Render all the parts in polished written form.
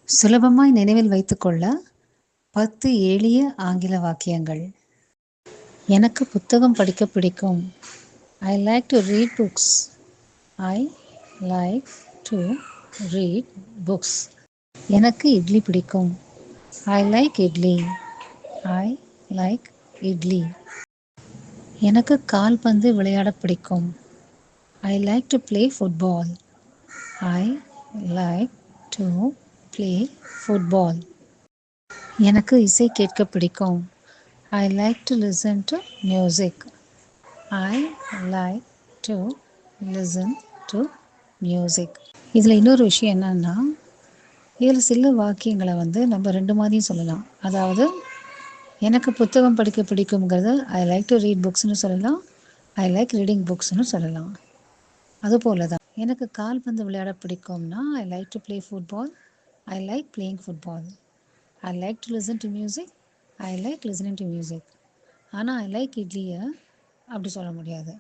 சுலபமாய் நினைவில் வைத்துக்கொள்ள 10 எளிய ஆங்கில வாக்கியங்கள். எனக்கு புத்தகம் படிக்க பிடிக்கும். I like to read books. I like to read books. எனக்கு இட்லி பிடிக்கும். I like idli. I like idli. எனக்கு கால்பந்து விளையாட பிடிக்கும். I like to play football. I like to play football. எனக்கு இசை கேட்க பிடிக்கும். I like to listen to music. I like to listen to music. இதில் இன்னொரு விஷயம் என்னன்னா, இதில் சில வாக்கியங்களை நம்ம ரெண்டு மாதிரியும் சொல்லலாம். அதாவது எனக்கு புத்தகம் படிக்க பிடிக்குங்கிறது ஐ லைக் டு ரீட் புக்ஸ்னு சொல்லலாம், ஐ லைக் ரீடிங் புக்ஸ்னு சொல்லலாம். அதுபோல தான் எனக்கு கால்பந்து விளையாட பிடிக்கும்னா ஐ like to play football, I like playing football. I like to listen to music, I like listening to music. ஆனால் ஐ லைக் இட்லியை அப்படி சொல்ல முடியாது.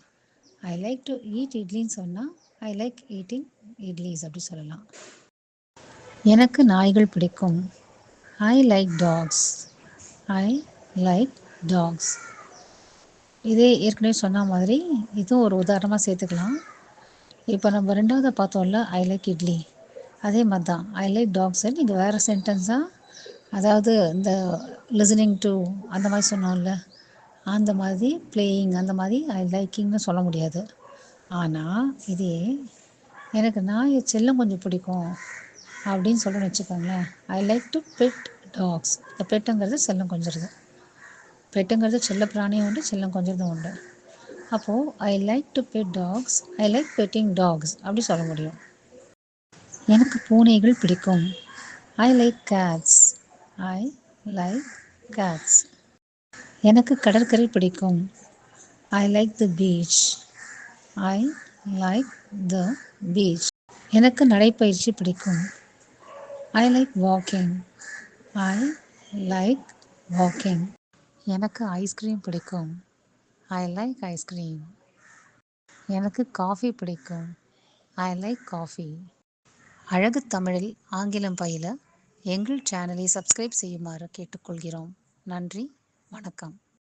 ஐ லைக் டு ஈட் இட்லின்னு சொன்னால் ஐ லைக் ஈட்டிங் இட்லிஸ் அப்படி சொல்லலாம். எனக்கு நாய்கள் பிடிக்கும். I like dogs. I like dogs. இதே ஏற்கனவே சொன்ன மாதிரி இதுவும் ஒரு உதாரணமாக சேர்த்துக்கலாம். இப்போ நம்ம ரெண்டாவது பார்த்தோம்ல ஐ லைக் இட்லி, அதே மாதிரி தான் ஐ லைக் டாக்ஸ் நீங்கள் வேறு சென்டென்ஸாக, அதாவது இந்த லிசனிங் டு அந்த மாதிரி சொன்னோம்ல, அந்த மாதிரி பிளேயிங் அந்த மாதிரி ஐ லைக்கிங்னு சொல்ல முடியாது. ஆனால் இதே எனக்கு நாயை செல்லம் கொஞ்சம் பிடிக்கும் அப்படின்னு சொல்லணும்னு வச்சுக்கோங்களேன், I like to pet dogs. இந்த பெட்டுங்கிறது செல்லம் கொஞ்சிறது. பெட்டுங்கிறது செல்ல பிராணியும் உண்டு, செல்லம் கொஞ்சிறதும் உண்டு. அப்போது I like to pet dogs, I like petting dogs அப்படி சொல்ல முடியும். எனக்கு பூனைகள் பிடிக்கும். I like cats. I like cats. எனக்கு கடற்கரை பிடிக்கும். I like the beach. I like the beach. எனக்கு நடைப்பயிற்சி பிடிக்கும். I like walking. I like walking. எனக்கு ஐஸ்கிரீம் பிடிக்கும். I like ice cream. எனக்கு காஃபி பிடிக்கும். I like coffee. அழகு தமிழில் ஆங்கிலம் பயில எங்கள் சேனலை சப்ஸ்கிரைப் செய்யுமாறு கேட்டுக்கொள்கிறோம். நன்றி, வணக்கம்.